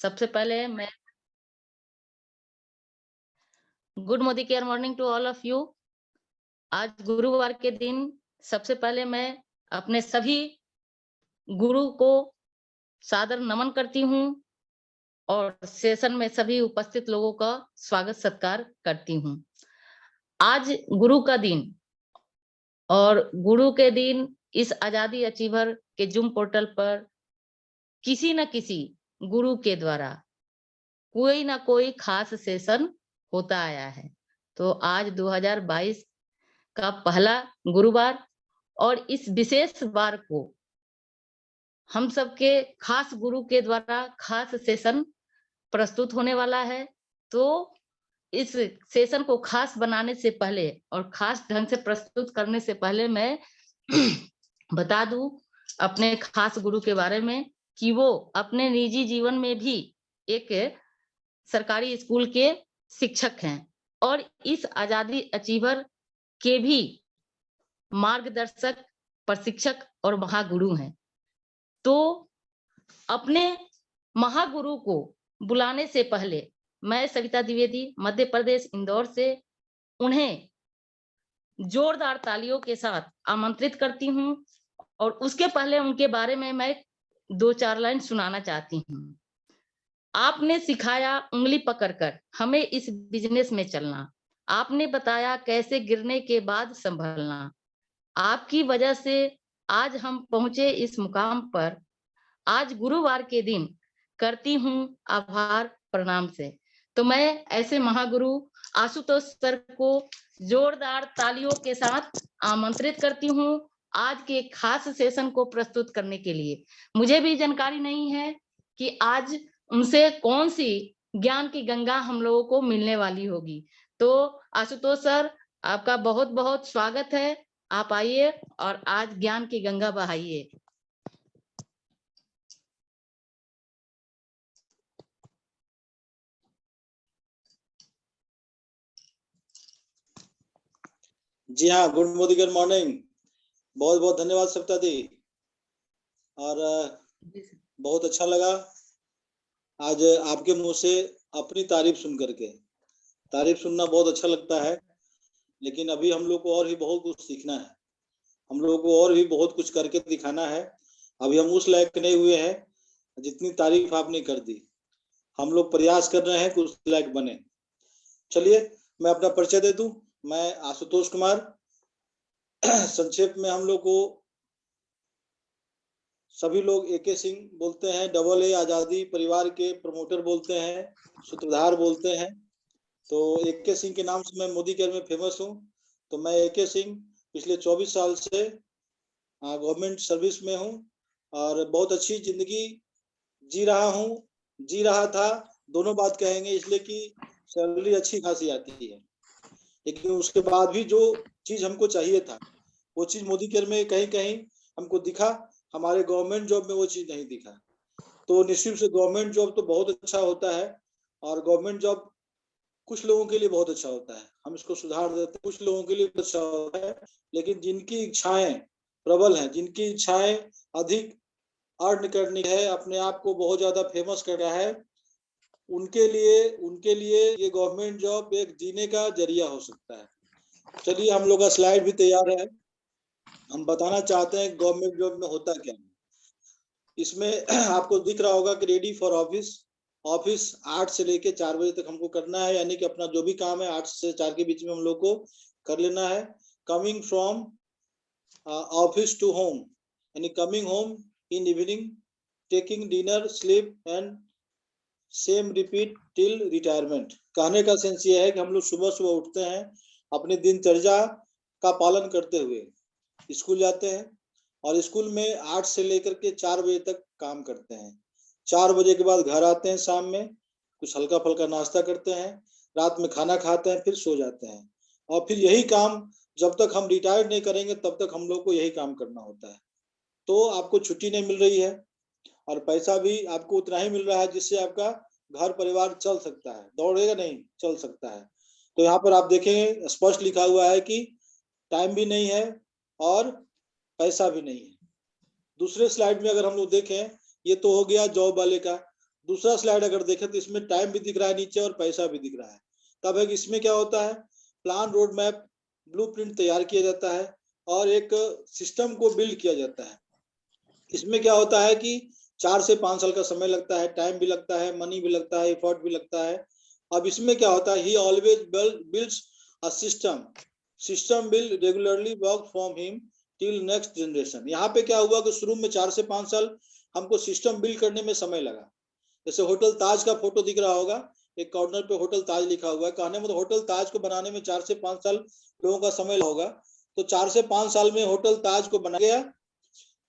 सबसे पहले मैं गुड मोदी केयर morning to all of you. आज गुरुवार के दिन सबसे पहले मैं अपने सभी गुरु को सादर नमन करती हूँ और सेशन में सभी उपस्थित लोगों का स्वागत सत्कार करती हूँ। आज गुरु का दिन और गुरु के दिन इस आजादी अचीवर के जूम पोर्टल पर किसी न किसी गुरु के द्वारा कोई ना कोई खास सेशन होता आया है। तो आज 2022 का पहला गुरुवार और इस विशेष वार को हम सबके खास गुरु के द्वारा खास सेशन प्रस्तुत होने वाला है। तो इस सेशन को खास बनाने से पहले और खास ढंग से प्रस्तुत करने से पहले मैं बता दूं अपने खास गुरु के बारे में कि वो अपने निजी जीवन में भी एक सरकारी स्कूल के शिक्षक हैं और इस आजादी अचीवर के भी मार्गदर्शक, प्रशिक्षक और महागुरु हैं। तो अपने महागुरु को बुलाने से पहले मैं सविता द्विवेदी मध्य प्रदेश इंदौर से उन्हें जोरदार तालियों के साथ आमंत्रित करती हूं और उसके पहले उनके बारे में मैं 2-4 लाइन सुनाना चाहती हूँ। आपने सिखाया उंगली पकड़कर हमें इस बिजनेस में चलना। आपने बताया कैसे गिरने के बाद संभलना। आपकी वजह से आज हम पहुंचे इस मुकाम पर। आज गुरुवार के दिन करती हूँ आभार प्रणाम से। तो मैं ऐसे महागुरु आशुतोष सर को जोरदार तालियों के साथ आमंत्रित करती हूँ आज के खास सेशन को प्रस्तुत करने के लिए। मुझे भी जानकारी नहीं है कि आज उनसे कौन सी ज्ञान की गंगा हम लोगों को मिलने वाली होगी। तो आशुतोष सर, आपका बहुत बहुत स्वागत है। आप आइए और आज ज्ञान की गंगा बहाइए। जी हाँ, गुड मोदी गुड मॉर्निंग। बहुत बहुत धन्यवाद सविता दी और बहुत अच्छा लगा आज आपके मुंह से अपनी तारीफ सुन करके। तारीफ सुनना बहुत अच्छा लगता है, लेकिन अभी हम लोग को और भी बहुत कुछ सीखना है, हम लोग को और भी बहुत कुछ करके दिखाना है। अभी हम उस लायक नहीं हुए हैं जितनी तारीफ आपने कर दी। हम लोग प्रयास कर रहे हैं कि उस लायक बने। चलिए मैं अपना परिचय दे दूं। मैं आशुतोष कुमार, संक्षेप में हम लोग को सभी लोग एके सिंह बोलते हैं, डबल ए आजादी परिवार के प्रमोटर बोलते हैं, सूत्रधार बोलते हैं। तो एके सिंह के नाम से मैं मोदी केयर में फेमस हूँ। तो मैं एके सिंह पिछले 24 साल से गवर्नमेंट सर्विस में हूँ और बहुत अच्छी जिंदगी जी रहा था। दोनों बात कहेंगे, इसलिए कि सैलरी अच्छी खासी आती है, लेकिन उसके बाद भी जो चीज हमको चाहिए था वो चीज मोदी केयर में कहीं कहीं हमको दिखा, हमारे गवर्नमेंट जॉब में वो चीज नहीं दिखा। तो निश्चित से गवर्नमेंट जॉब तो बहुत अच्छा होता है और गवर्नमेंट जॉब कुछ लोगों के लिए बहुत अच्छा होता है, हम इसको सुधार देते हैं। कुछ लोगों के लिए अच्छा होता है, लेकिन जिनकी इच्छाएं प्रबल हैं, जिनकी इच्छाएं अधिक अर्न करनी है, अपने आप को बहुत ज्यादा फेमस कर रहा है, उनके लिए ये गवर्नमेंट जॉब एक जीने का जरिया हो सकता है। चलिए, हम लोग का स्लाइड भी तैयार है। हम बताना चाहते हैं गवर्नमेंट जॉब में होता क्या है। इसमें आपको दिख रहा होगा कि रेडी फॉर ऑफिस 8 से लेके 4 बजे तक हमको करना है, यानी कि अपना जो भी काम है 8 से 4 के बीच में हम लोग को कर लेना है। Coming from office to home, यानी coming home in evening, taking dinner, sleep and same repeat till retirement. कहने का सेंस ये है कि हम लोग सुबह सुबह उठते हैं, अपनी दिनचर्या का पालन करते हुए स्कूल जाते हैं और स्कूल में 8 से लेकर के 4 बजे तक काम करते हैं। 4 बजे के बाद घर आते हैं, शाम में कुछ हल्का फुल्का नाश्ता करते हैं, रात में खाना खाते हैं, फिर सो जाते हैं। और फिर यही काम जब तक हम रिटायर नहीं करेंगे तब तक हम लोग को यही काम करना होता है। तो आपको छुट्टी नहीं मिल रही है और पैसा भी आपको उतना ही मिल रहा है जिससे आपका घर परिवार चल सकता है, दौड़ेगा नहीं, चल सकता है। तो यहाँ पर आप देखेंगे स्पष्ट लिखा हुआ है कि टाइम भी नहीं है और पैसा भी नहीं है। दूसरे स्लाइड में अगर हम लोग देखें, ये तो हो गया जॉब वाले का। दूसरा स्लाइड अगर देखें तो इसमें टाइम भी दिख रहा है नीचे और पैसा भी दिख रहा है। तब है कि इसमें क्या होता है, प्लान, रोड मैप, ब्लूप्रिंट तैयार किया जाता है और एक सिस्टम को बिल्ड किया जाता है। इसमें क्या होता है कि 4 से 5 साल का समय लगता है, टाइम भी लगता है, मनी भी लगता है, एफर्ट भी लगता है। अब इसमें क्या होता है, ही always builds a system will regularly work from him till next generation. यहाँ पे क्या हुआ कि शुरू में 4 से 5 साल हमको सिस्टम बिल्ड करने में समय लगा। जैसे होटल ताज का फोटो दिख रहा होगा, एक कॉर्नर पे होटल ताज लिखा हुआ है, कहने मतलब होटल ताज को बनाने में 4 से 5 साल लोगों का समय होगा। तो 4 से 5 साल में होटल ताज को बनाया गया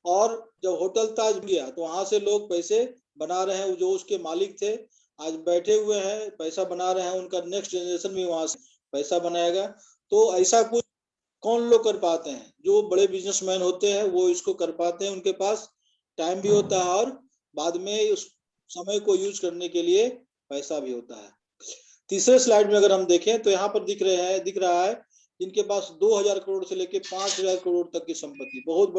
और जब होटल ताज गया तो वहां से लोग पैसे बना रहे हैं, जो उसके मालिक थे आज बैठे हुए हैं, पैसा बना रहे हैं, उनका नेक्स्ट जनरेशन भी वहां से पैसा बनाएगा। तो ऐसा कुछ कौन लोग कर पाते हैं, जो बड़े बिजनेसमैन होते हैं वो इसको कर पाते हैं, उनके पास टाइम भी होता है और बाद में उस समय को यूज करने के लिए पैसा भी होता है। तीसरे स्लाइड में अगर हम देखें तो यहाँ पर दिख रहा है जिनके पास 2000 करोड़ से लेकर 5000 करोड़ तक की संपत्ति, बहुत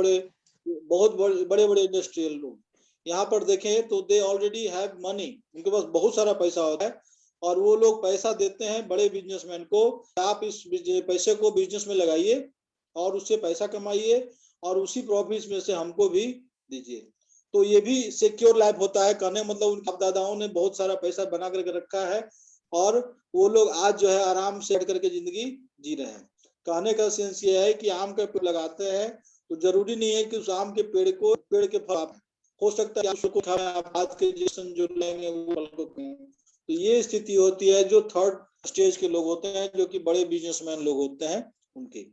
बड़े इंडस्ट्रियल लोग। यहाँ पर देखें तो दे ऑलरेडी हैव मनी, उनके पास बहुत सारा पैसा होता है और वो लोग पैसा देते हैं बड़े बिजनेसमैन को, आप इस पैसे को बिजनेस में लगाइए और उससे पैसा कमाइए और उसी प्रॉफिट में से हमको भी दीजिए। तो ये भी सिक्योर लाइफ होता है, कहने मतलब उनके बाप दादाओं ने बहुत सारा पैसा बना करके रखा है और वो लोग आज जो है आराम से बैठ करके जिंदगी जी रहे हैं। कहने का सेंस ये है कि आम का पेड़ लगाते हैं तो जरूरी नहीं है कि उस आम के पेड़ के फल हो सकता है उसको खाएं, आप आज के जेसन जो लेंगे वो फल को खाएं। तो ये स्थिति होती है जो थर्ड स्टेज के लोग होते हैं, जो कि बड़े बिजनेसमैन लोग होते हैं उनके।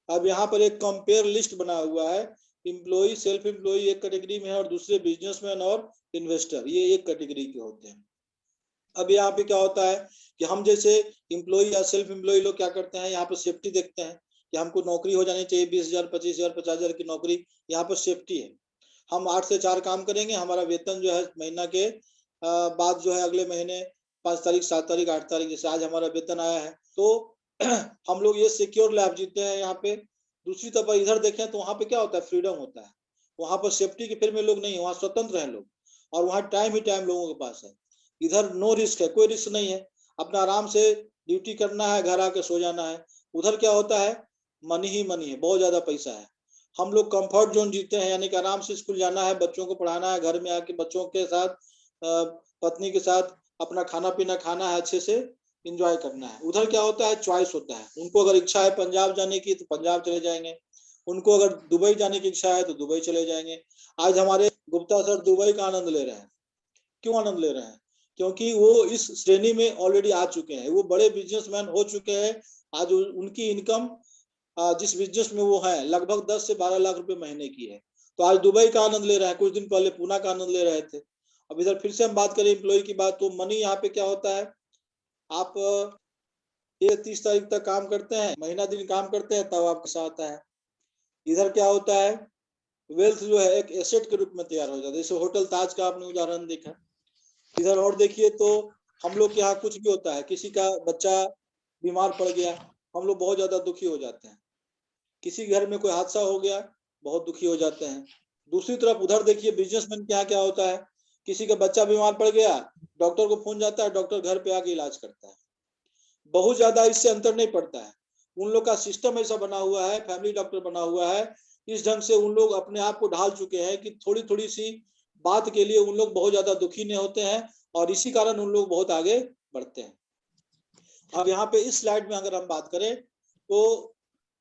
अब यहाँ पर एक कंपेयर लिस्ट बना हुआ है, एम्प्लॉय, सेल्फ एम्प्लॉय एक कैटेगरी में है और दूसरे बिजनेसमैन और इन्वेस्टर ये एक कैटेगरी के होते हैं। अब यहाँ पे क्या होता है कि हम जैसे एम्प्लॉय या सेल्फ एम्प्लॉय लोग क्या करते हैं, यहाँ पर सेफ्टी देखते हैं कि हमको नौकरी हो जानी चाहिए, 20,000, 25,000, 50,000 की नौकरी, यहाँ पर सेफ्टी है। हम 8 से 4 काम करेंगे, हमारा वेतन जो है महीना के बाद जो है अगले महीने 5 तारीख, 7 तारीख, 8 तारीख, जैसे आज हमारा वेतन आया है तो हम लोग ये सिक्योर लाइफ जीते हैं यहाँ पे। दूसरी तरफ इधर देखें तो वहाँ पे क्या होता है, फ्रीडम होता है, वहाँ पर सेफ्टी के फिर में लोग नहीं है, वहाँ स्वतंत्र है लोग और वहाँ टाइम ही टाइम लोगों के पास है। इधर नो रिस्क है, कोई रिस्क नहीं है, अपना आराम से ड्यूटी करना है, घर आके सो जाना है। उधर क्या होता है, मनी ही मनी है, बहुत ज्यादा पैसा है। हम लोग कंफर्ट जोन जीते हैं, यानी कि आराम से स्कूल जाना है, बच्चों को पढ़ाना है, घर में आके बच्चों के साथ पत्नी के साथ अपना खाना पीना खाना है, अच्छे से एंजॉय करना है। उधर क्या होता है, चॉइस होता है, उनको अगर इच्छा है पंजाब जाने की तो पंजाब चले जाएंगे, उनको अगर दुबई जाने की इच्छा है तो दुबई चले जाएंगे। आज हमारे गुप्ता सर दुबई का आनंद ले रहे हैं, क्यों आनंद ले रहे हैं, क्योंकि वो इस श्रेणी में ऑलरेडी आ चुके हैं, वो बड़े बिजनेसमैन हो चुके हैं। आज उनकी इनकम जिस बिजनेस में वो है लगभग 10 से 12 लाख रुपए महीने की है, तो आज दुबई का आनंद ले रहे हैं, कुछ दिन पहले पूना का आनंद ले रहे थे। अब इधर फिर से हम बात करें एम्प्लॉय की बात, तो मनी यहाँ पे क्या होता है, आप 30 तारीख तक काम करते हैं, महीना दिन काम करते हैं, तब आपके साथ आता है। इधर क्या होता है, वेल्थ जो है एक एसेट के रूप में तैयार हो जाता है, जैसे होटल ताज का आपने उदाहरण देखा। इधर और देखिए तो हम लोग के यहाँ कुछ भी होता है, किसी का बच्चा बीमार पड़ गया, हम लोग बहुत ज्यादा दुखी हो जाते हैं, किसी घर में कोई हादसा हो गया बहुत दुखी हो जाते हैं। दूसरी तरफ उधर देखिए बिजनेसमैन के यहाँ क्या होता है, किसी का बच्चा बीमार पड़ गया, डॉक्टर को फोन जाता है, डॉक्टर घर पे आके इलाज करता है, बहुत ज्यादा इससे अंतर नहीं पड़ता है। उन लोग का सिस्टम ऐसा बना हुआ है, फैमिली डॉक्टर बना हुआ है, इस ढंग से उन लोग अपने आप को ढाल चुके हैं कि थोड़ी थोड़ी सी बात के लिए उन लोग बहुत ज्यादा दुखी नहीं होते हैं और इसी कारण उन लोग बहुत आगे बढ़ते हैं। अब यहाँ पे इस स्लाइड में अगर हम बात करें तो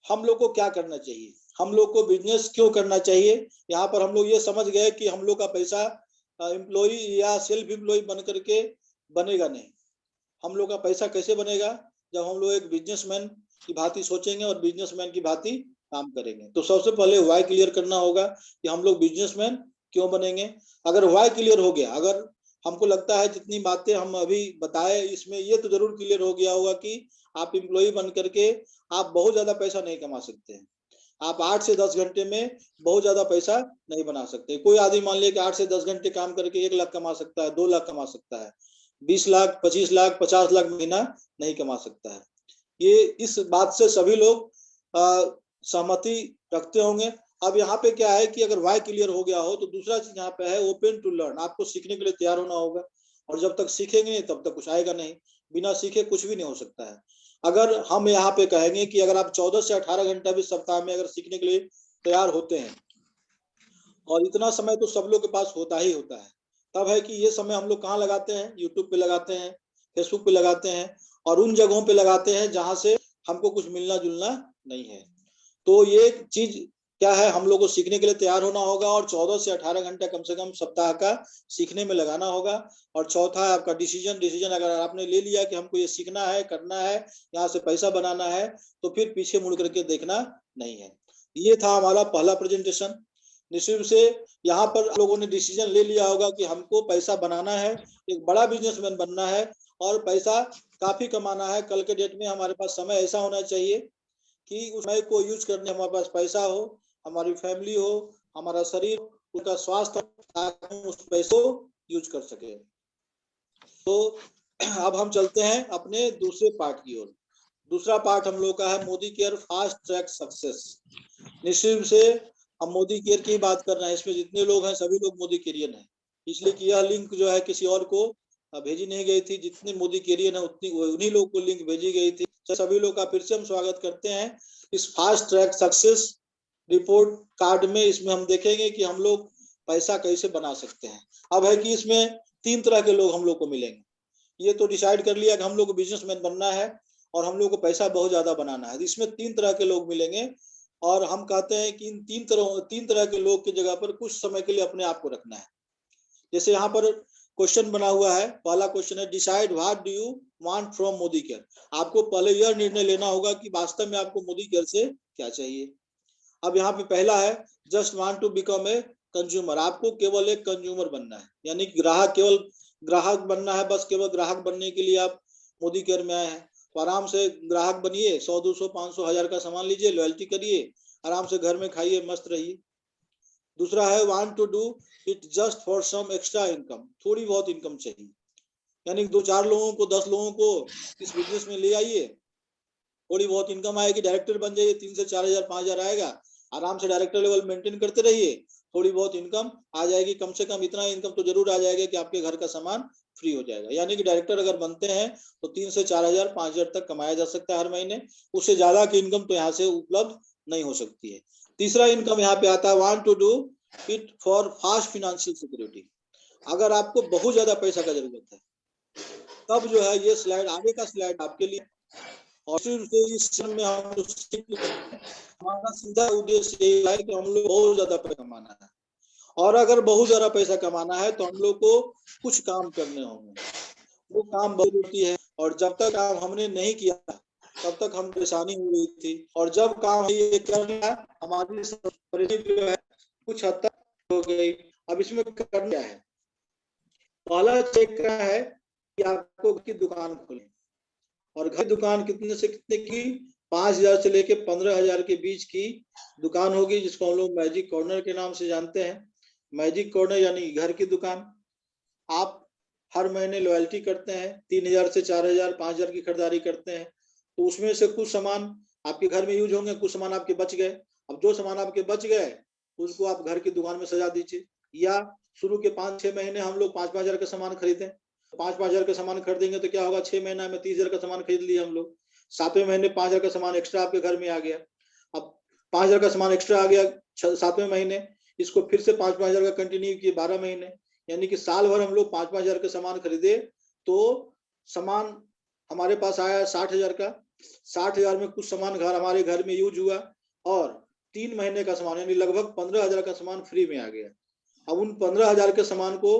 हम लोग को क्या करना चाहिए, हम लोग को बिजनेस क्यों करना चाहिए। यहाँ पर हम लोग ये समझ गए कि हम लोग का पैसा एम्प्लॉय या सेल्फ एम्प्लॉय बन करके बनेगा नहीं। हम लोग का पैसा कैसे बनेगा, जब हम लोग एक बिजनेसमैन की भांति सोचेंगे और बिजनेसमैन की भांति काम करेंगे। तो सबसे पहले व्हाई क्लियर करना होगा कि हम लोग बिजनेसमैन क्यों बनेंगे। अगर व्हाई क्लियर हो गया, अगर हमको लगता है जितनी बातें हम अभी बताए इसमें ये तो जरूर क्लियर हो गया होगा कि आप एम्प्लॉय बन करके आप बहुत ज्यादा पैसा नहीं कमा सकते हैं। आप 8 से 10 घंटे में बहुत ज्यादा पैसा नहीं बना सकते। कोई आदमी मान लिया कि 8 से 10 घंटे काम करके 1 लाख कमा सकता है, 2 लाख कमा सकता है, 20 लाख, 25 लाख, 50 लाख महीना नहीं कमा सकता है। ये इस बात से सभी लोग सहमति रखते होंगे अब यहाँ पे क्या है कि अगर वाई क्लियर हो गया हो तो दूसरा चीज यहाँ पे है ओपन टू लर्न, आपको सीखने के लिए तैयार होना होगा, और जब तक सीखेंगे नहीं तब तक कुछ आएगा नहीं, बिना सीखे कुछ भी नहीं हो सकता है। अगर हम यहाँ पे कहेंगे कि अगर आप 14 से 18 घंटा भी सप्ताह में अगर सीखने के लिए तैयार होते हैं, और इतना समय तो सब लोग के पास होता ही होता है, तब है कि ये समय हम लोग कहाँ लगाते हैं, यूट्यूब पे लगाते हैं, फेसबुक पे लगाते हैं, और उन जगहों पे लगाते हैं जहां से हमको कुछ मिलना जुलना नहीं है। तो ये चीज क्या है, हम लोग को सीखने के लिए तैयार होना होगा, और 14 से 18 घंटा कम से कम सप्ताह का सीखने में लगाना होगा। और चौथा है आपका डिसीजन अगर आपने ले लिया कि हमको ये सीखना है, करना है, यहाँ से पैसा बनाना है, तो फिर पीछे मुड़ करके देखना नहीं है। ये था हमारा पहला प्रेजेंटेशन। निश्चित रूप से यहाँ पर लोगों ने डिसीजन ले लिया होगा कि हमको पैसा बनाना है, एक बड़ा बिजनेसमैन बनना है, और पैसा काफी कमाना है। कल के डेट में हमारे पास समय ऐसा होना चाहिए कि उस समय को यूज करने हमारे पास पैसा हो, हमारी फैमिली हो, हमारा शरीर, उनका स्वास्थ्य, ताकि हम उस पैसों यूज कर सके। तो अब हम चलते हैं अपने दूसरे पार्ट की ओर। दूसरा पार्ट हम लोग का है Modi care fast track success. निश्चित रूप से हम मोदी केयर की बात कर रहे हैं, इसमें जितने लोग हैं सभी लोग मोदी केरियन हैं, इसलिए कि यह लिंक जो है किसी और को भेजी नहीं गई थी। जितने मोदी केरियन है उन्हीं लोग को लिंक भेजी गई थी। सभी लोग का फिर से हम स्वागत करते हैं इस fast track success report card में। इसमें हम देखेंगे कि हम लोग पैसा कैसे बना सकते हैं। अब है कि इसमें 3 तरह के लोग हम लोग को मिलेंगे। ये तो डिसाइड कर लिया कि हम लोग को बिजनेसमैन बनना है और हम लोग को पैसा बहुत ज्यादा बनाना है। इसमें 3 तरह के लोग मिलेंगे, और हम कहते हैं कि इन 3 तरह के लोग की जगह पर कुछ समय के लिए अपने आप को रखना है। जैसे यहाँ पर क्वेश्चन बना हुआ है, पहला क्वेश्चन है decide what do you want from Modi care. आपको पहले यह निर्णय लेना होगा कि वास्तव में आपको मोदी केयर से क्या चाहिए। अब यहाँ पे पहला है just want to become a consumer. आपको केवल एक कंज्यूमर बनना है, यानी कि ग्राहक, केवल ग्राहक बनना है, बस केवल ग्राहक बनने के लिए आप मोदी केयर में आए हैं। तो आराम से ग्राहक बनिए, 100, 200, 500, 1000 का सामान लीजिए, लॉयल्टी करिए, आराम से घर में खाइए, मस्त रहिए। दूसरा है want to do it just for some extra income. थोड़ी बहुत इनकम चाहिए, यानी 2-4 लोगों को, 10 लोगों को इस बिजनेस में ले आइए, थोड़ी बहुत इनकम आएगी, डायरेक्टर बन जाइए, 3 से 4000, 5000 आएगा, आराम से डायरेक्टर लेवल मेंटेन करते रहिए, थोड़ी बहुत इनकम आ जाएगी। कम से कम इतना इनकम तो जरूर आ जाएगा कि आपके घर का सामान फ्री हो जाएगा। यानी कि डायरेक्टर अगर बनते हैं तो 3 से 4000, 5000 तक कमाया जा सकता है हर महीने। उससे ज्यादा की इनकम तो यहाँ से उपलब्ध नहीं हो सकती है। तीसरा इनकम यहाँ पे आता है want to do it for fast financial security. अगर आपको बहुत ज्यादा पैसा का जरूरत है, तब जो है ये स्लाइड, आगे का स्लाइड आपके लिए। और फिर इस में हम हमारा सीधा उद्देश्य यही है कि हम लोग बहुत ज्यादा पैसा कमाना है, और अगर बहुत ज्यादा पैसा कमाना है तो हम लोग को कुछ काम करने होंगे। वो काम बहुत होती है, और जब तक काम हमने नहीं किया तब तक हम परेशानी हो रही थी, और जब काम ये करना हमारी परेशानी जो है कुछ हद तक हो गई। अब इसमें करना क्या है, पहला चेक का है कि आपको की दुकान खोलें, और घर की दुकान कितने से कितने की, 5000 से लेके 15000 के बीच की दुकान होगी, जिसको हम लोग मैजिक कॉर्नर के नाम से जानते हैं। मैजिक कॉर्नर यानी घर की दुकान। आप हर महीने लॉयल्टी करते हैं, 3000 से 4000, 5000 की खरीदारी करते हैं, तो उसमें से कुछ सामान आपके घर में यूज होंगे, कुछ सामान आपके बच गए। अब जो सामान आपके बच गए उसको आप घर की दुकान में सजा दीजिए। या शुरू के 5-6 महीने हम लोग 5-5000 का सामान खरीदें, 5-5000 का सामान खरीदेंगे तो क्या होगा, 6 महीना में 30000 का सामान खरीद लिया हम लोग। 7वें महीने 5000 का सामान एक्स्ट्रा आपके घर में आ गया। अब 5000 का सामान एक्स्ट्रा आ गया 7वें महीने, इसको फिर से 5-5000 का कंटिन्यू किए 12 महीने, यानी कि साल भर हम लोग 5-5000 का सामान खरीदे तो सामान हमारे पास आया 60000 का। 60000 में कुछ सामान हमारे घर में यूज हुआ, और 3 महीने का सामान यानी लगभग 15000 का सामान फ्री में आ गया। अब उन 15000 के सामान को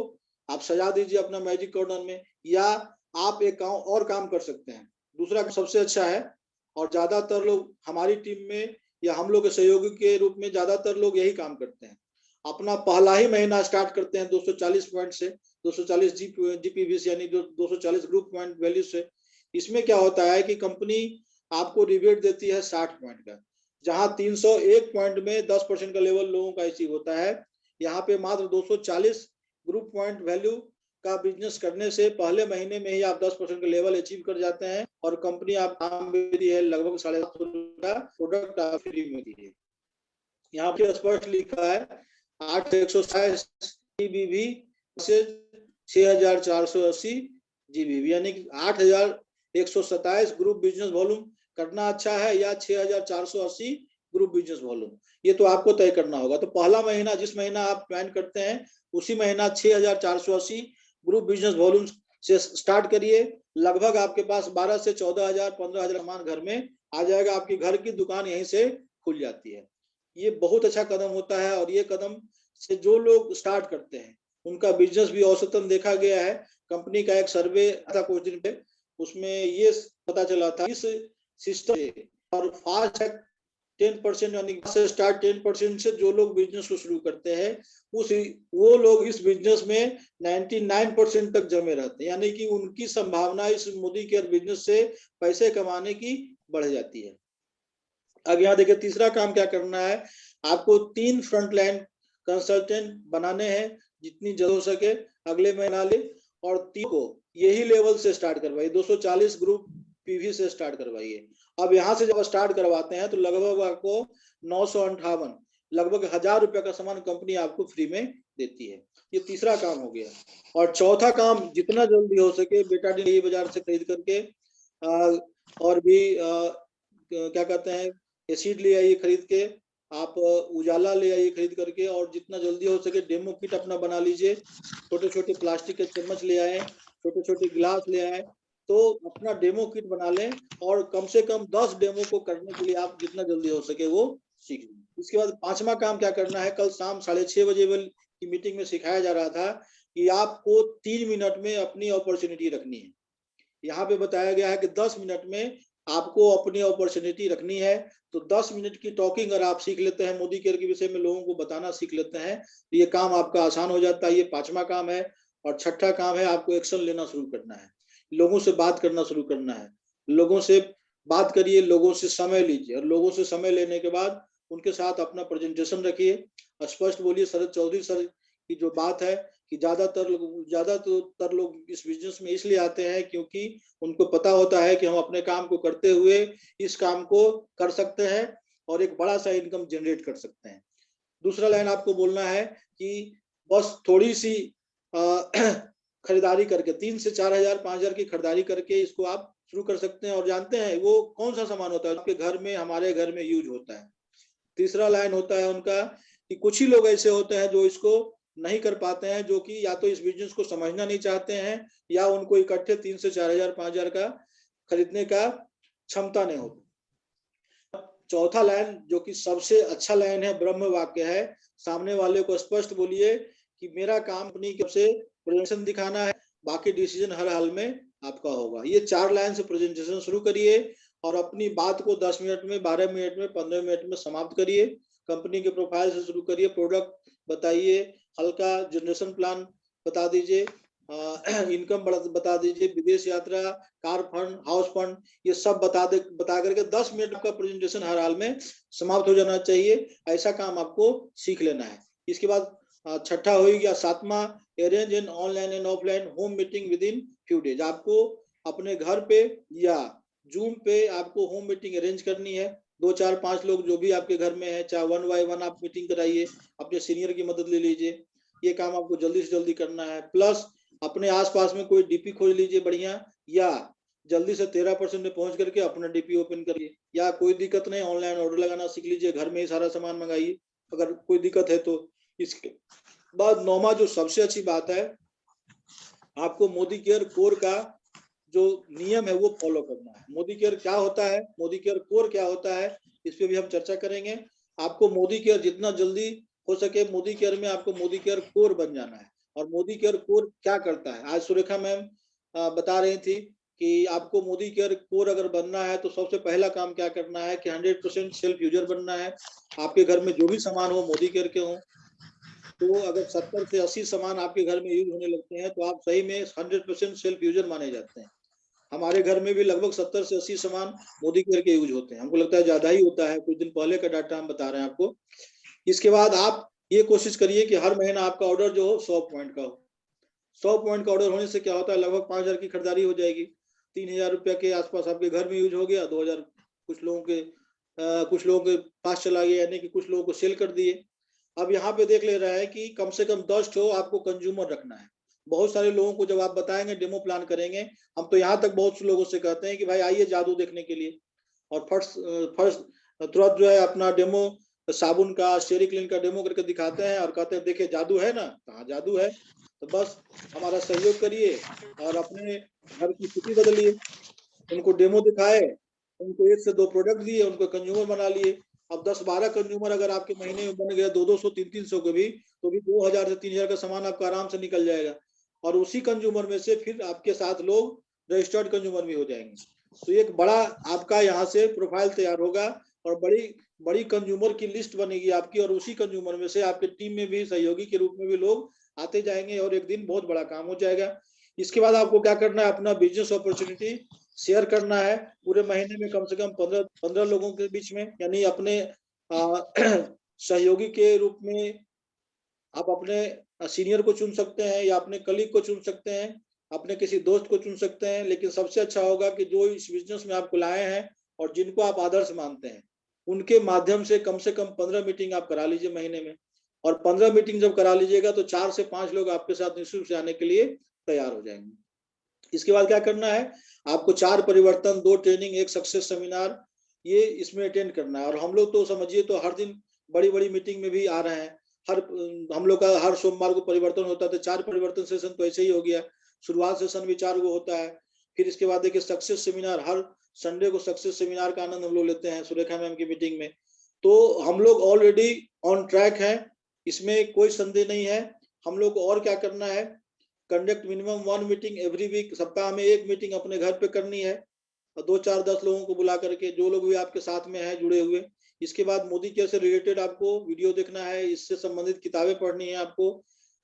आप सजा दीजिए अपना मैजिक कॉर्नर में, या आप एक और काम कर सकते हैं। दूसरा सबसे अच्छा है, और ज्यादातर लोग हमारी टीम में या हम लोग के सहयोगी के रूप में ज्यादातर लोग यही काम करते हैं। अपना पहला ही महीना स्टार्ट करते हैं 240 पॉइंट से, 240 जीपीवी से, यानी 240 ग्रुप पॉइंट वैल्यू से। इसमें क्या होता है कि कंपनी आपको रिबेट देती है 60 पॉइंट का, जहां 301 पॉइंट में 10% का लेवल लोगों का अचीव होता है। यहाँ पे मात्र 240 ग्रुप पॉइंट वैल्यू का बिजनेस करने से पहले महीने में ही आप 10% का लेवल अचीव कर जाते हैं, और कंपनी आप काम भी दी है लगभग 750 का प्रोडक्ट आप फ्री में दी है। यहाँ पे स्पष्ट लिखा है 8,127 GBV से 6,480 GBV, यानी कि 8,127 ग्रुप बिजनेस वॉल्यूम करना अच्छा है या 6,480 ग्रुप बिजनेस वॉल्यूम, ये तो आपको तय करना होगा। तो पहला महीना जिस महीना आप प्लान करते हैं उसी महीना 6,480 ग्रुप बिजनेस वॉल्यूम से स्टार्ट करिए। लगभग आपके पास 12 से 14,000 15,000 सामान घर में आ जाएगा। आपकी घर की दुकान यहीं से खुल जाती है। ये बहुत अच्छा कदम होता है और ये कदम से जो लोग स्टार्ट करते हैं उनका बिजनेस भी औसतन देखा गया है। कंपनी का एक सर्वे था कुछ दिन पहले, उसमें ये पता चला था इस सिस्टम और फास्ट 10% यानी से स्टार्ट 10% से जो लोग बिजनेस को शुरू करते हैं वो लोग इस बिजनेस में 99% तक जमे रहते हैं, यानी कि उनकी संभावना इस मोदी केयर बिजनेस से पैसे कमाने की बढ़ जाती है। अब यहाँ देखिए तीसरा काम क्या करना है, आपको 3 फ्रंट लाइन कंसल्टेंट बनाने हैं, जितनी जल्द हो सके अगले महीना ले, और 3 को यही लेवल से स्टार्ट करवाइए, 240 ग्रुप पीवी से स्टार्ट करवाइए। अब यहाँ से जब स्टार्ट करवाते हैं तो लगभग आपको 958 लगभग 1,000 रुपए का सामान कंपनी आपको फ्री में देती है। ये तीसरा काम हो गया। और चौथा काम जितना जल्दी हो सके बेटा डी बाजार से खरीद करके और भी क्या कहते हैं एसिड ले आइए खरीद के, आप उजाला ले आइए खरीद करके, और जितना जल्दी हो सके डेमो किट अपना बना लीजिए। छोटे छोटे प्लास्टिक के चम्मच ले आए, छोटे छोटे गिलास ले आए, तो अपना डेमो किट बना लें और कम से कम 10 डेमो को करने के लिए आप जितना जल्दी हो सके वो सीख लें। इसके बाद पांचवा काम क्या करना है, कल शाम 6:30 बजे की मीटिंग में सिखाया जा रहा था कि आपको 3 मिनट में अपनी अपॉर्चुनिटी रखनी है। यहाँ पे बताया गया है कि 10 मिनट में आपको अपनी अपॉर्चुनिटी रखनी है। तो 10 मिनट की टॉकिंग अगर आप सीख लेते हैं, मोदी केयर के विषय में लोगों को बताना सीख लेते हैं, तो ये काम आपका आसान हो जाता है। ये पांचवा काम है। और छठा काम है आपको एक्शन लेना शुरू करना है, लोगों से बात करना शुरू करना है। लोगों से बात करिए, लोगों से समय लीजिए, और लोगों से समय लेने के बाद उनके साथ अपना प्रेजेंटेशन रखिए, स्पष्ट बोलिए। शरद चौधरी सर की जो बात है कि ज्यादातर लोग इस बिजनेस में इसलिए आते हैं क्योंकि उनको पता होता है कि हम अपने काम को करते हुए इस काम को कर सकते हैं और एक बड़ा सा इनकम जनरेट कर सकते हैं। दूसरा लाइन आपको बोलना है कि बस थोड़ी सी खरीदारी करके 3 से 4,000 5,000 की खरीदारी करके इसको आप शुरू कर सकते हैं। और जानते हैं वो कौन सा सामान होता है आपके घर में, हमारे घर में यूज होता है। तीसरा लाइन होता है उनका कि कुछ ही लोग ऐसे होते हैं जो इसको नहीं कर पाते हैं, जो कि या तो इस बिजनेस को समझना नहीं चाहते हैं या उनको इकट्ठे 3 से 4,000 5,000 का खरीदने का क्षमता नहीं होती। चौथा लाइन जो कि सबसे अच्छा लाइन है, ब्रह्म वाक्य है। सामने वाले को स्पष्ट बोलिए कि मेरा काम अपनी तरफ से प्रेजेंटेशन दिखाना है, बाकी डिसीजन हर हाल में आपका होगा। ये 4 लाइन से प्रेजेंटेशन शुरू करिए और अपनी बात को 10 मिनट में, 12 मिनट में, 15 मिनट में समाप्त करिए। कंपनी के प्रोफाइल से शुरू करिए, प्रोडक्ट बताइए, हल्का जनरेशन प्लान बता दीजिए, इनकम बता दीजिए, विदेश यात्रा, कार फंड, हाउस फंड, ये सब बता करके 10 मिनट का प्रेजेंटेशन हर हाल में समाप्त हो जाना चाहिए। ऐसा काम आपको सीख लेना है। इसके बाद छठा हो गया, सातवां, arrange an online and offline home meeting with in few days. आपको अपने घर पे या जूम पे आपको होम मीटिंग अरेंज करनी है। 2 4 5 लोग जो भी आपके घर में है, चाहे 1 by 1 आप मीटिंग कराइए, अपने सीनियर की मदद ले लीजिए। ये काम आपको जल्दी से जल्दी करना है। प्लस अपने आसपास में कोई डीपी खोज लीजिए बढ़िया, या जल्दी से 13% में पहुंच करके अपना डीपी ओपन करिए, या कोई दिक्कत नहीं ऑनलाइन ऑर्डर लगाना सीख लीजिए, घर में ही सारा सामान मंगाइए अगर कोई दिक्कत है तो। इसके बाद 9वां जो सबसे अच्छी बात है, आपको मोदी केयर कोर का जो नियम है वो फॉलो करना है। मोदी केयर क्या होता है, मोदी केयर कोर क्या होता है, इस पे भी हम चर्चा करेंगे। आपको मोदी केयर जितना जल्दी हो सके, मोदी केयर में आपको मोदी केयर कोर बन जाना है। और मोदी केयर कोर क्या करता है, आज सुरेखा मैम बता रही थी कि आपको मोदी केयर कोर अगर बनना है तो सबसे पहला काम क्या करना है कि 100% सेल्फ यूजर बनना है। आपके घर में जो भी सामान हो मोदी केयर के हो, तो अगर 70 से 80 सामान आपके घर में यूज होने लगते हैं तो आप सही में 100% सेल्फ यूजर माने जाते हैं। हमारे घर में भी लगभग 70 से 80 सामान मोदी केयर के यूज होते हैं, हमको लगता है ज्यादा ही होता है, कुछ दिन पहले का डाटा हम बता रहे हैं आपको। इसके बाद आप ये कोशिश करिए कि हर महीना आपका ऑर्डर जो हो 100 पॉइंट का हो। 100 पॉइंट का ऑर्डर होने से क्या होता है, लगभग 5,000 की खरीदारी हो जाएगी, 3,000 रुपया के आसपास आपके घर में यूज हो गया, 2,000 कुछ लोगों के कुछ लोगों के पास चला गया, यानी कि कुछ लोगों को सेल कर दिए। अब यहाँ पे देख ले रहा है कि कम से कम 10 ठो आपको कंज्यूमर रखना है। बहुत सारे लोगों को जब आप बताएंगे, डेमो प्लान करेंगे, हम तो यहाँ तक बहुत से लोगों से कहते हैं कि भाई आइए जादू देखने के लिए, और फर्स्ट तुरंत जो है अपना डेमो साबुन का, स्टेरिक्लीन का डेमो करके दिखाते हैं और कहते हैं देखिए जादू है ना। कहाँ जादू है, तो बस हमारा सहयोग करिए और अपने घर की स्थिति बदलिए। उनको डेमो दिखाए, उनको 1 से 2 प्रोडक्ट दिए, उनको कंज्यूमर बना लिए। अब 10-12 कंज्यूमर अगर आपके महीने में बन गया 200, 300 के भी, तो भी 2000 से 3000 का सामान आपका आराम से निकल जाएगा। और उसी कंज्यूमर में से फिर आपके साथ लोग रजिस्टर्ड कंज्यूमर भी हो जाएंगे। तो एक बड़ा आपका यहाँ से प्रोफाइल तैयार होगा और बड़ी कंज्यूमर की लिस्ट बनेगी आपकी, और उसी कंज्यूमर में से आपके टीम में भी सहयोगी के रूप में भी लोग आते जाएंगे और एक दिन बहुत बड़ा काम हो जाएगा। इसके बाद आपको क्या करना है, अपना बिजनेस अपॉर्चुनिटी शेयर करना है पूरे महीने में कम से कम 15 लोगों के बीच में, यानी अपने सहयोगी के रूप में आप अपने सीनियर को चुन सकते हैं या अपने कलीग को चुन सकते हैं, अपने किसी दोस्त को चुन सकते हैं। लेकिन सबसे अच्छा होगा कि जो इस बिजनेस में आपको लाए हैं और जिनको आप आदर्श मानते हैं, उनके माध्यम से कम 15 मीटिंग आप करा लीजिए महीने में। और 15 मीटिंग जब करा लीजिएगा तो 4 से 5 लोग आपके साथ निःशुल्क से आने के लिए तैयार हो जाएंगे। इसके बाद क्या करना है, आपको 4 परिवर्तन, 2 ट्रेनिंग, 1 सक्सेस सेमिनार, ये इसमें अटेंड करना है। और हम लोग तो समझिए तो हर दिन बड़ी मीटिंग में भी आ रहे हैं। हम लोग का हर सोमवार को परिवर्तन होता है, तो 4 परिवर्तन सेशन तो ऐसे ही हो गया। शुरुआत सेशन भी 4 को होता है। फिर इसके बाद देखिए सक्सेस सेमिनार, हर संडे को सक्सेस सेमिनार का आनंद हम लोग लेते हैं सुरेखा मैम की मीटिंग में। तो हम लोग ऑलरेडी ऑन ट्रैक है, इसमें कोई संदेह नहीं है। हम लोग को और क्या करना है, conduct minimum 1 meeting every week, सप्ताह में 1 मीटिंग अपने घर पे करनी है, और 2, 4, 10 लोगों को बुला करके, जो लोग भी आपके साथ में है जुड़े हुए। इसके बाद मोदी केयर से रिलेटेड आपको वीडियो देखना है, इससे संबंधित किताबें पढ़नी है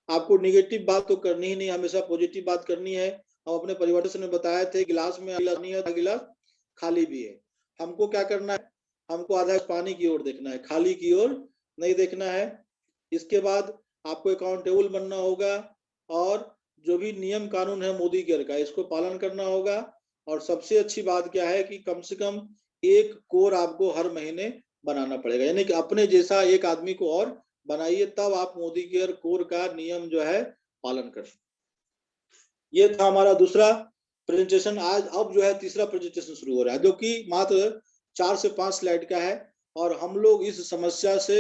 आपको निगेटिव बात तो करनी ही नहीं, हमेशा पॉजिटिव बात करनी है। हम अपने परिवर्तन में बताए थे, गिलास में गिलास नहीं है, गिलास खाली भी है। हमको क्या करना है, हमको आधा पानी की ओर देखना है, खाली की ओर नहीं देखना है। इसके बाद आपको अकाउंटेबल बनना होगा और जो भी नियम कानून है मोदी केयर का, इसको पालन करना होगा। और सबसे अच्छी बात क्या है कि कम से कम 1 कोर आपको हर महीने बनाना पड़ेगा, यानी कि अपने जैसा एक आदमी को और बनाइए, तब आप मोदी केयर कोर का नियम जो है पालन कर सकते। ये था हमारा दूसरा प्रेजेंटेशन। आज अब जो है तीसरा प्रेजेंटेशन शुरू हो रहा है, जो कि मात्र 4 से 5 स्लाइड का है। और हम लोग इस समस्या से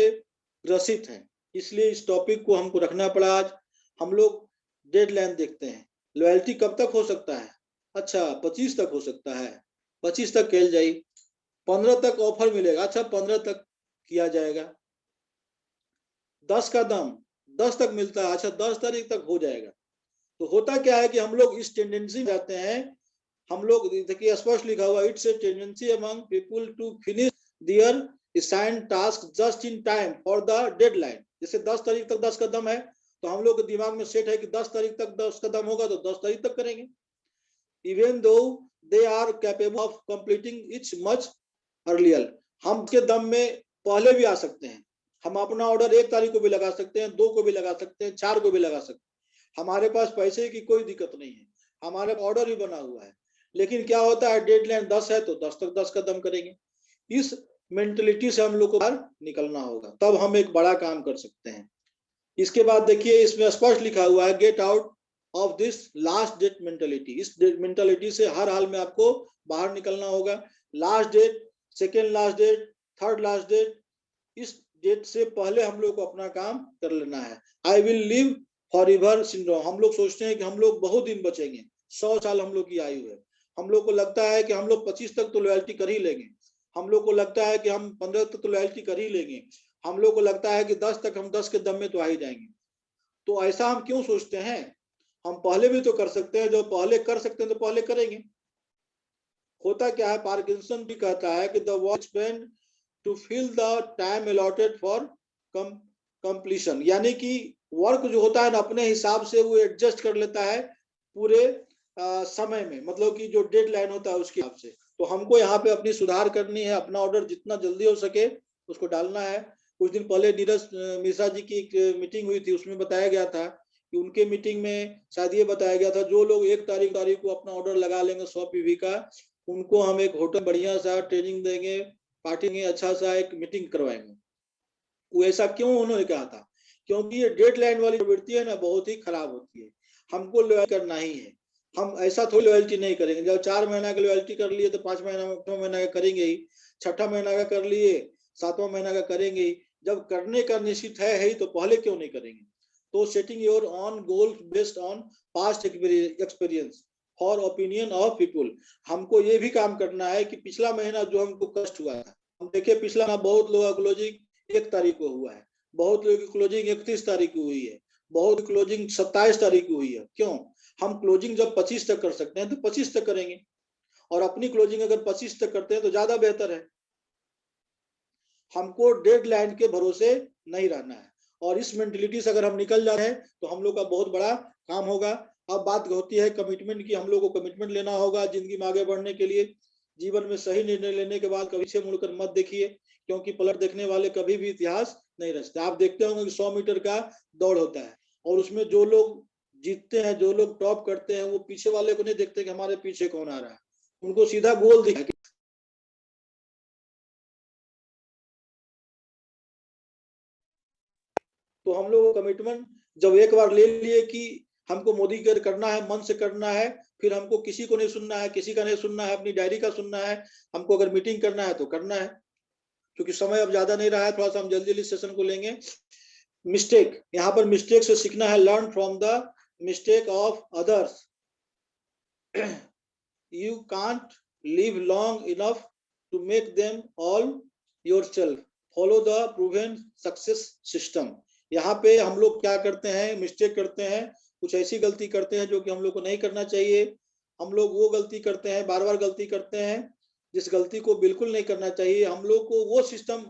ग्रसित हैं, इसलिए इस टॉपिक को हमको रखना पड़ा आज। हम लोग डेडलाइन देखते हैं, लॉयल्टी कब तक हो सकता है, अच्छा 25 तक हो सकता है, 25 तक खेल जाए, 15 तक ऑफर मिलेगा, अच्छा 15 तक किया जाएगा। 10 का दाम 10 तक मिलता है, अच्छा 10 तारीख तक हो जाएगा। तो होता क्या है कि हम लोग इस टेंडेंसी में जाते हैं। हम लोग देखिए स्पष्ट लिखा हुआ, it's a tendency among people to finish their assigned task just in time for the deadline. जैसे 10 तारीख तक 10 कदम है, तो हम लोग के दिमाग में सेट है कि 10 तारीख तक 10 कदम होगा, तो 10 तारीख तक करेंगे, even though they are capable of completing its much earlier. हम के दम में पहले भी आ सकते हैं, हम अपना ऑर्डर 1 तारीख को भी लगा सकते हैं, 2 को भी लगा सकते हैं, 4 को भी लगा सकते हैं। हमारे पास पैसे की कोई दिक्कत नहीं है, हमारे ऑर्डर ही बना हुआ है। लेकिन क्या होता है, डेडलाइन 10 है तो 10 तक 10 कदम करेंगे। इस मेंटलिटी से हम लोग को बाहर निकलना होगा, तब हम एक बड़ा काम कर सकते हैं। इसके बाद देखिए इसमें स्पष्ट लिखा हुआ है, get out of this last date mentality. इस मेंटलिटी से हर हाल में आपको बाहर निकलना होगा। Last date, second last date, third last date, इस डेट से पहले हम लोग को अपना काम कर लेना है। I will live for ever syndrome. हम लोग सोचते हैं कि हम लोग बहुत दिन बचेंगे, 100 साल हम लोग की आयु है। हम लोग को लगता है कि हम लोग 25 तक तो लॉयल्टी कर ही लेंगे, हम लोग को लगता है कि हम 15 तक तो लॉयल्टी कर ही लेंगे, हम लोग को लगता है कि 10 तक हम 10 के दम में तो आ ही जाएंगे। तो ऐसा हम क्यों सोचते हैं, हम पहले भी तो कर सकते हैं, जो पहले कर सकते हैं तो पहले करेंगे। होता क्या है, पार्किंसन भी कहता है कि the work spend to fill the time allotted for completion, यानी कि वर्क जो होता है ना अपने हिसाब से वो एडजस्ट कर लेता है पूरे समय में, मतलब कि जो डेडलाइन होता है उसके हिसाब से। तो हमको यहाँ पे अपनी सुधार करनी है, अपना ऑर्डर जितना जल्दी हो सके उसको डालना है। कुछ दिन पहले नीरज मिश्रा जी की एक मीटिंग हुई थी, उसमें बताया गया था कि उनके मीटिंग में शायद ये बताया गया था, जो लोग 1 तारीख को अपना ऑर्डर लगा लेंगे 100 पीवी का, उनको हम एक होटल बढ़िया सा ट्रेनिंग देंगे, पार्टी में अच्छा सा एक मीटिंग करवाएंगे। वो ऐसा क्यों उन्होंने कहा था? क्योंकि ये डेडलाइन वाली प्रवृत्ति है ना, बहुत ही खराब होती है। हमको लॉयल करना ही है। हम ऐसा थोड़ी लॉयल्टी नहीं करेंगे। जब 4 महीना की लॉयल्टी कर लिए तो 5 महीना का करेंगे ही, 6ठा महीना का कर लिए, 7वां महीना का करेंगे ही। जब करने का निश्चित है ही तो पहले क्यों नहीं करेंगे? तो setting your on goal based on past experience for opinion of people. हमको ये भी काम करना है कि पिछला महीना जो हमको कष्ट हुआ था, हम देखिए पिछला महीना बहुत लोगों का क्लोजिंग 1 तारीख को हुआ है, बहुत लोगों की क्लोजिंग 31 तारीख को हुई है, बहुत क्लोजिंग 27 तारीख को हुई है। क्यों? हम क्लोजिंग जब 25 तक कर सकते हैं तो 25 तक करेंगे, और अपनी क्लोजिंग अगर 25 तक करते हैं तो ज्यादा बेहतर है। हमको डेडलाइन के भरोसे नहीं रहना है, और इस मेंटेलिटी से अगर हम निकल जा रहे हैं तो हम लोग का बहुत बड़ा काम होगा। अब बात होती है कमिटमेंट की। हम लोग को कमिटमेंट लेना होगा जिंदगी में आगे बढ़ने के लिए। जीवन में सही निर्णय लेने के बाद कभी पीछे मुड़कर मत देखिए, क्योंकि पलट देखने वाले कभी भी इतिहास नहीं रचते। आप देखते होंगे कि 100 मीटर का दौड़ होता है, और उसमें जो लोग जीतते हैं, जो लोग टॉप करते हैं, वो पीछे वाले को नहीं देखते कि हमारे पीछे कौन आ रहा है, उनको सीधा गोल दिखा। तो हम लोग कमिटमेंट जब एक बार ले लिए कि हमको मोदी केयर करना है, मन से करना है, फिर हमको किसी को नहीं सुनना है, किसी का नहीं सुनना है, अपनी डायरी का सुनना है। हमको अगर मीटिंग करना है तो करना है। क्योंकि समय अब ज्यादा नहीं रहा है, थोड़ा सा हम जल्दी जल्दी सेशन को लेंगे। मिस्टेक, यहाँ पर मिस्टेक से सीखना है। Learn from the mistake of others. You can't live long enough to make them all yourself. Follow the proven success system. यहाँ पे हम लोग क्या करते हैं? मिस्टेक करते हैं, कुछ ऐसी गलती करते हैं जो कि हम लोग को नहीं करना चाहिए। हम लोग वो गलती करते हैं, बार बार गलती करते हैं जिस गलती को बिल्कुल नहीं करना चाहिए। हम लोग को वो सिस्टम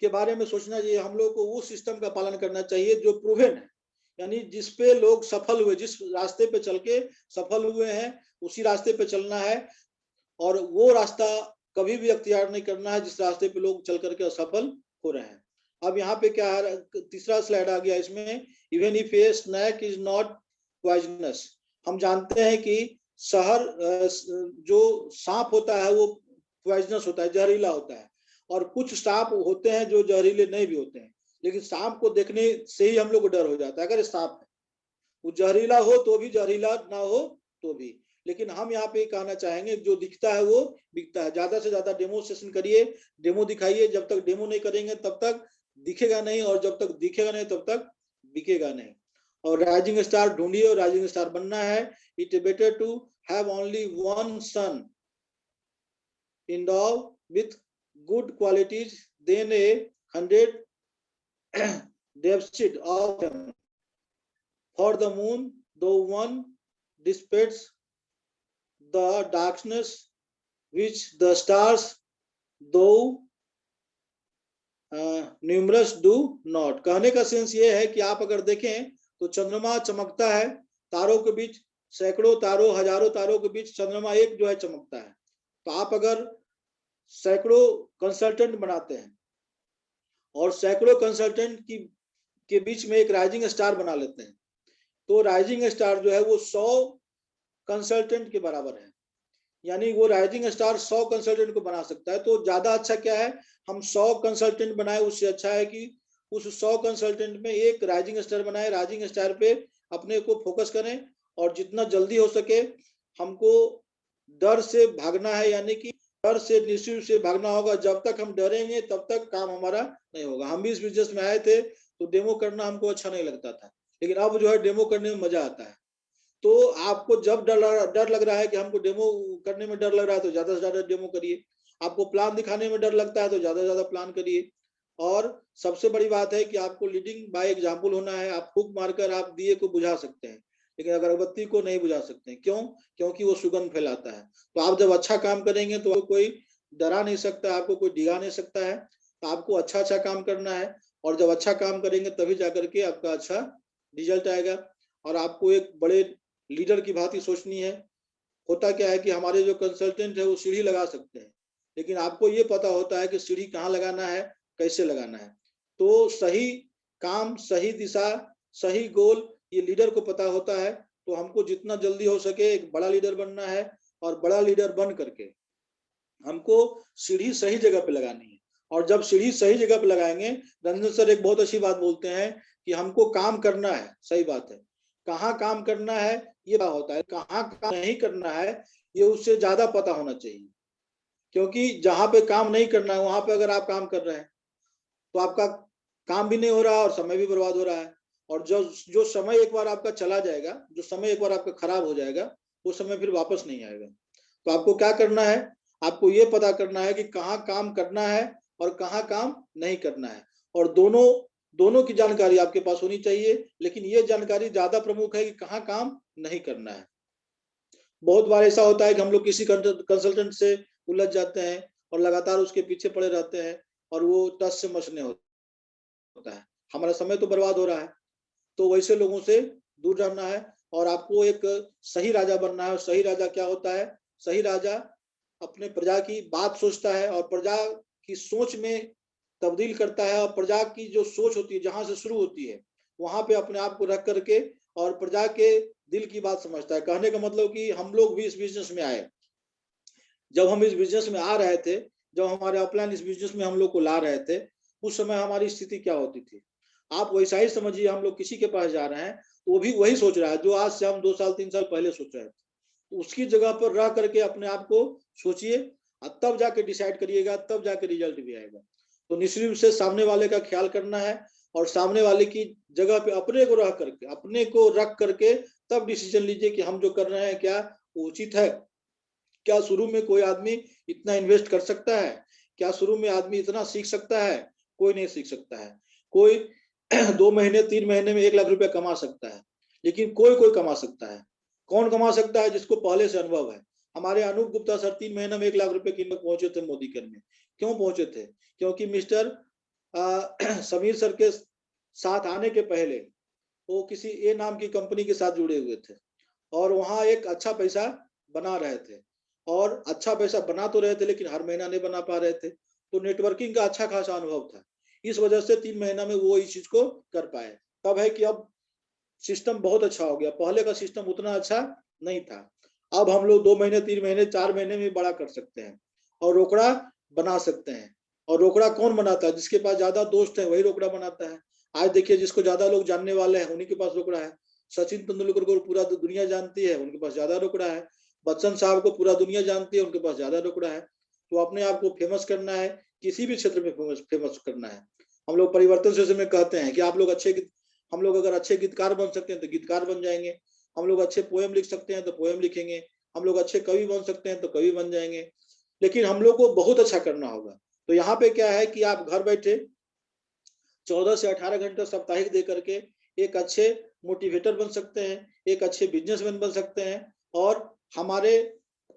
के बारे में सोचना चाहिए, हम लोग को वो सिस्टम का पालन करना चाहिए जो प्रूवन है, यानी जिस पे लोग सफल हुए, जिस रास्ते पे चल के सफल हुए हैं, उसी रास्ते पे चलना है। और वो रास्ता कभी भी अख्तियार नहीं करना है जिस रास्ते पे लोग चल करके असफल हो रहे हैं। अब यहाँ पे क्या है, तीसरा स्लाइड आ गया इसमें। Even if A snack is not poisonous. हम जानते हैं कि शहर जो सांप होता है वो पॉइजनस होता है, जहरीला होता है, और कुछ सांप होते हैं जो जहरीले नहीं भी होते हैं। लेकिन सांप को देखने से ही हम लोग को डर हो जाता है। अगर सांप है वो जहरीला हो तो भी, जहरीला ना हो तो भी। लेकिन हम यहाँ पे कहना चाहेंगे जो दिखता है वो बिकता है। ज्यादा से ज्यादा डेमोस्ट्रेशन करिए, डेमो दिखाइए। जब तक डेमो नहीं करेंगे तब तक दिखेगा नहीं, और जब तक दिखेगा नहीं तब तक बिकेगा नहीं। और राइजिंग स्टार ढूंढिए, और राइजिंग स्टार बनना है। It better to have only one son endowed with good qualities than 100 deficit of them. For the moon, though one dissipates the darkness which the stars, though numerous do not. कहने का sense ये है कि आप अगर देखें तो चंद्रमा चमकता है, तारों के बीच सैकड़ों तारों, हजारों तारों के बीच चंद्रमा एक जो है चमकता है। तो आप अगर सैकड़ों कंसल्टेंट बनाते हैं और सैकड़ों कंसल्टेंट के बीच में एक राइजिंग स्टार बना लेते हैं, तो राइजिंग स्टार जो है वो 100 कंसल्टेंट के बराबर है। यानी वो राइजिंग स्टार 100 कंसल्टेंट को बना सकता है। तो ज्यादा अच्छा क्या है, हम 100 कंसल्टेंट बनाए, उससे अच्छा है कि उस 100 कंसल्टेंट में एक राइजिंग स्टार बनाए। राइजिंग स्टार पे अपने को फोकस करें, और जितना जल्दी हो सके हमको डर से भागना है, यानी कि डर से, निश्चित से भागना होगा। जब तक हम डरेंगे तब तक काम हमारा नहीं होगा। हम भी इस बिजनेस में आए थे तो डेमो करना हमको अच्छा नहीं लगता था, लेकिन अब जो है डेमो करने में मजा आता है। तो आपको जब डर लग रहा है कि हमको डेमो करने में डर लग रहा है तो ज्यादा से ज्यादा डेमो करिए। आपको प्लान दिखाने में डर लगता है तो ज्यादा से ज्यादा प्लान करिए। और सबसे बड़ी बात है कि आपको लीडिंग बाय एग्जाम्पल होना है। आप फूंक मारकर आप दिए को बुझा सकते हैं, लेकिन अगरबत्ती को नहीं बुझा सकते। क्यों? क्योंकि वो सुगंध फैलाता है। तो आप जब अच्छा काम करेंगे तो कोई डरा नहीं सकता, आपको कोई डिगा नहीं सकता है। तो आपको अच्छा अच्छा काम करना है, और जब अच्छा काम करेंगे तभी जाकर के आपका अच्छा रिजल्ट आएगा। और आपको एक बड़े लीडर की भांति सोचनी है। होता क्या है कि हमारे जो कंसल्टेंट है वो सीढ़ी लगा सकते हैं, लेकिन आपको ये पता होता है कि सीढ़ी कहाँ लगाना है, कैसे लगाना है। तो सही काम, सही दिशा, सही गोल ये लीडर को पता होता है। तो हमको जितना जल्दी हो सके एक बड़ा लीडर बनना है, और बड़ा लीडर बन करके हमको सीढ़ी सही जगह पे लगानी है। और जब सीढ़ी सही जगह पे लगाएंगे, रंजन सर एक बहुत अच्छी बात बोलते हैं कि हमको काम करना है, सही बात है, कहाँ काम करना है ये बात होता है, कहाँ काम नहीं करना है ये उससे ज्यादा पता होना चाहिए। क्योंकि जहां पे काम नहीं करना है वहां पे अगर आप काम कर रहे हैं तो आपका काम भी नहीं हो रहा है और समय भी बर्बाद हो रहा है। और जो समय एक बार आपका चला जाएगा, जो समय एक बार आपका खराब हो जाएगा, वो समय फिर वापस नहीं आएगा। तो आपको क्या करना है, आपको ये पता करना है कि कहाँ काम करना है और कहाँ काम नहीं करना है। और दोनों की जानकारी आपके पास होनी चाहिए, लेकिन ये जानकारी ज्यादा प्रमुख है कि कहाँ काम नहीं करना है। बहुत बार ऐसा होता है कि हम लोग किसी कंसल्टेंट से उलझ जाते हैं और लगातार उसके पीछे पड़े रहते हैं और वो टस से मस नहीं होता है, हमारा समय तो बर्बाद हो रहा है। तो वैसे लोगों से दूर रहना है और आपको एक सही राजा बनना है। और सही राजा क्या होता है, सही राजा अपने प्रजा की बात सोचता है और प्रजा की सोच में तब्दील करता है। और प्रजा की जो सोच होती है जहां से शुरू होती है वहां पे अपने आप को रख करके और प्रजा के दिल की बात समझता है। कहने का मतलब कि हम लोग भी इस बिजनेस में आए, जब हम इस बिजनेस में आ रहे थे, जब हमारे अपलाइन इस बिजनेस में हम लोग को ला रहे थे, उस समय हमारी स्थिति क्या होती थी। आप वैसा ही समझिए, हम लोग किसी के पास जा रहे हैं तो वो भी वही सोच रहा है जो आज से हम 2 साल 3 साल पहले सोच रहे थे। तो उसकी जगह पर रह करके अपने आप को सोचिए और तब जाके डिसाइड करिएगा, तब जाके रिजल्ट भी आएगा। तो निश्चित रूप से सामने वाले का ख्याल करना है और सामने वाले की जगह पे अपने को रह करके, अपने को रख करके तब डिसीजन लीजिए कि हम जो कर रहे हैं क्या उचित है। क्या शुरू में कोई आदमी इतना इन्वेस्ट कर सकता है? क्या शुरू में आदमी इतना सीख सकता है? कोई नहीं सीख सकता है। कोई 2 महीने 3 महीने में 1 लाख रुपया कमा सकता है, लेकिन कोई कमा सकता है। कौन कमा सकता है? जिसको पहले से अनुभव है। हमारे अनूप गुप्ता सर 3 महीने में 1 लाख रुपए की पहुंचे थे मोदी केयर में। क्यों पहुंचे थे? क्योंकि मिस्टर समीर सर के साथ आने के पहले वो किसी ए नाम की कंपनी के साथ जुड़े हुए थे और वहां एक अच्छा पैसा बना रहे थे। और अच्छा पैसा बना तो रहे थे लेकिन हर महीना नहीं बना पा रहे थे। तो नेटवर्किंग का अच्छा खासा अनुभव था, इस वजह से 3 महीना में वो इस चीज को कर पाए। तब है कि अब सिस्टम बहुत अच्छा हो गया, पहले का सिस्टम उतना अच्छा नहीं था। अब हम लोग 2 महीने 3 महीने 4 महीने में बड़ा कर सकते हैं और रोकड़ा बना सकते हैं। और रोकड़ा कौन बनाता है? जिसके पास ज्यादा दोस्त है वही रोकड़ा बनाता है। आज देखिए, जिसको ज्यादा लोग जानने वाले हैं उन्हीं के पास रोकड़ा है। सचिन तेंदुलकर को पूरा दुनिया जानती है, उनके पास ज्यादा रोकड़ा है। बच्चन साहब को पूरा दुनिया जानती है, उनके पास ज्यादा रोकड़ा है। तो अपने आप को फेमस करना है, किसी भी क्षेत्र में फेमस करना है। हम लोग परिवर्तन से में कहते हैं कि आप लोग हम लोग अगर अच्छे गीतकार बन सकते हैं तो गीतकार बन जाएंगे। हम लोग अच्छे पोएम लिख सकते हैं तो पोएम लिखेंगे। हम लोग अच्छे कवि बन सकते हैं तो कवि बन जाएंगे। लेकिन हम लोग को बहुत अच्छा करना होगा। तो यहाँ पे क्या है कि आप घर बैठे 14 से 18 घंटे साप्ताहिक दे करके एक अच्छे मोटिवेटर बन सकते हैं, एक अच्छे बिजनेसमैन बन सकते हैं। और हमारे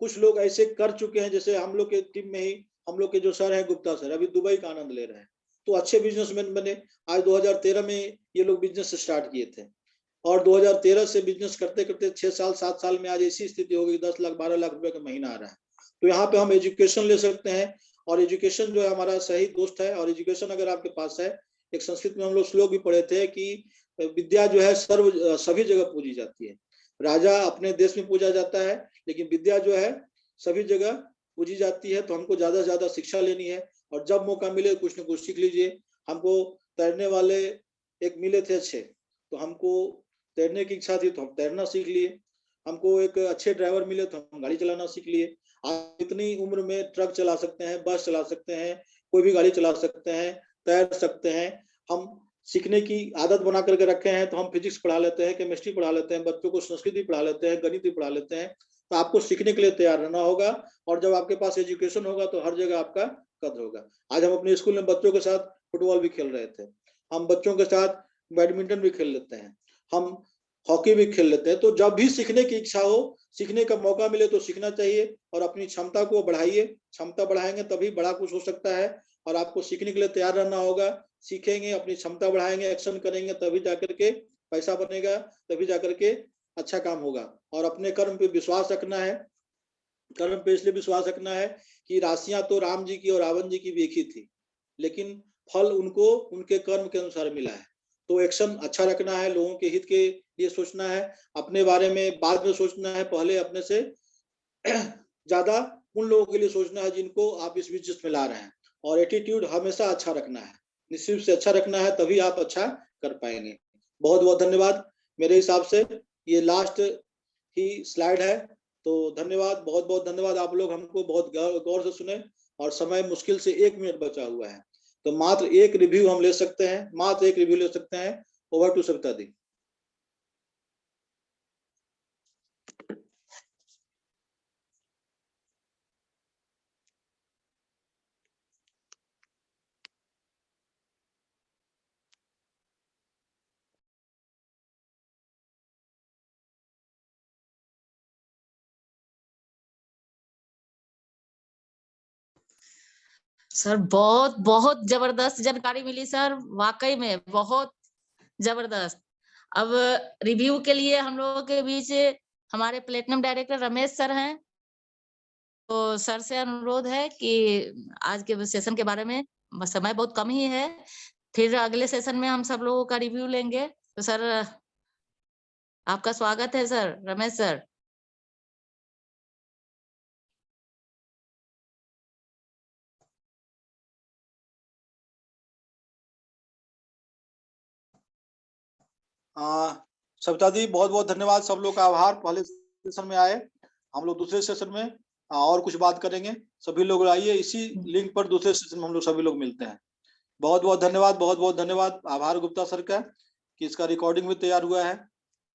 कुछ लोग ऐसे कर चुके हैं, जैसे हम लोग के टीम में ही हम लोग के जो सर हैं गुप्ता सर, अभी दुबई का आनंद ले रहे हैं, तो अच्छे बिजनेसमैन बने। आज 2013 में ये लोग बिजनेस स्टार्ट किए थे और 2013 से बिजनेस करते करते 6 साल 7 साल में आज ऐसी स्थिति हो गई 10 लाख 12 लाख रुपए का महीना आ रहा है। तो यहाँ पे हम एजुकेशन ले सकते हैं और एजुकेशन जो है हमारा सही दोस्त है। और एजुकेशन अगर आपके पास है, एक संस्कृत में हम लोग श्लोक भी पढ़े थे कि विद्या जो है सभी जगह पूजी जाती है। राजा अपने देश में पूजा जाता है, लेकिन विद्या जो है सभी जगह पूजी जाती है। तो हमको ज्यादा से ज्यादा शिक्षा लेनी है और जब मौका मिले कुछ न कुछ सीख लीजिए। हमको तैरने वाले एक मिले थे अच्छे, तो हमको तैरने की इच्छा थी तो हम तैरना सीख लिए। हमको एक अच्छे ड्राइवर मिले तो हम गाड़ी चलाना सीख लिए। आप इतनी उम्र में ट्रक चला सकते हैं, बस चला सकते हैं, कोई भी गाड़ी चला सकते हैं, तैर सकते हैं। हम सीखने की आदत बना करके रखे हैं, तो हम फिजिक्स पढ़ा लेते हैं, केमिस्ट्री पढ़ा लेते हैं, बच्चों को संस्कृत भी पढ़ा लेते हैं, गणित भी पढ़ा लेते हैं। तो आपको सीखने के लिए तैयार रहना होगा और जब आपके पास एजुकेशन होगा तो हर जगह आपका कदर होगा। आज हम अपने स्कूल में बच्चों के साथ फुटबॉल भी खेल रहे थे, हम बच्चों के साथ बैडमिंटन भी खेल लेते हैं, हम हॉकी भी खेल लेते हैं। तो जब भी सीखने की इच्छा हो, सीखने का मौका मिले तो सीखना चाहिए और अपनी क्षमता को बढ़ाइए। क्षमता बढ़ाएंगे तभी बड़ा कुछ हो सकता है और आपको सीखने के लिए तैयार रहना होगा। सीखेंगे, अपनी क्षमता बढ़ाएंगे, एक्शन करेंगे, तभी जाकर के पैसा बनेगा, तभी जाकर के अच्छा काम होगा। और अपने कर्म पे विश्वास रखना है। कर्म पे इसलिए विश्वास रखना है कि राशियां तो राम जी की और रावण जी की भी एक ही थी, लेकिन फल उनको उनके कर्म के अनुसार मिला है। तो एक्शन अच्छा रखना है, लोगों के हित के लिए सोचना है, अपने बारे में बाद में सोचना है, पहले अपने से ज्यादा उन लोगों के लिए सोचना है जिनको आप इस बिजनेस में ला रहे हैं, और एटीट्यूड हमेशा अच्छा रखना है, निश्चित से अच्छा रखना है, तभी आप अच्छा कर पाएंगे। बहुत बहुत धन्यवाद। मेरे हिसाब से ये लास्ट ही स्लाइड है, तो धन्यवाद, बहुत बहुत धन्यवाद। आप लोग हमको बहुत गौर से सुने, और समय मुश्किल से 1 मिनट बचा हुआ है, तो मात्र एक रिव्यू हम ले सकते हैं, मात्र एक रिव्यू ले सकते हैं। Over to Savita di. Sir बहुत बहुत जबरदस्त जानकारी मिली सर, वाकई में बहुत जबरदस्त। अब रिव्यू के लिए हम लोगों के बीच हमारे प्लेटिनम डायरेक्टर रमेश सर हैं, तो सर से अनुरोध है कि आज के सेशन के बारे में, समय बहुत कम ही है, फिर अगले सेशन में हम सब लोगों का रिव्यू लेंगे। तो सर आपका स्वागत है सर, रमेश सर। सविता दी बहुत बहुत धन्यवाद, सब लोग का आभार। पहले सेशन में आए, हम लोग दूसरे सेशन में और कुछ बात करेंगे। सभी लोग आइए, इसी लिंक पर दूसरे सेशन में हम लोग सभी लोग मिलते हैं। बहुत बहुत धन्यवाद, बहुत बहुत धन्यवाद। आभार गुप्ता सर का कि इसका रिकॉर्डिंग भी तैयार हुआ है।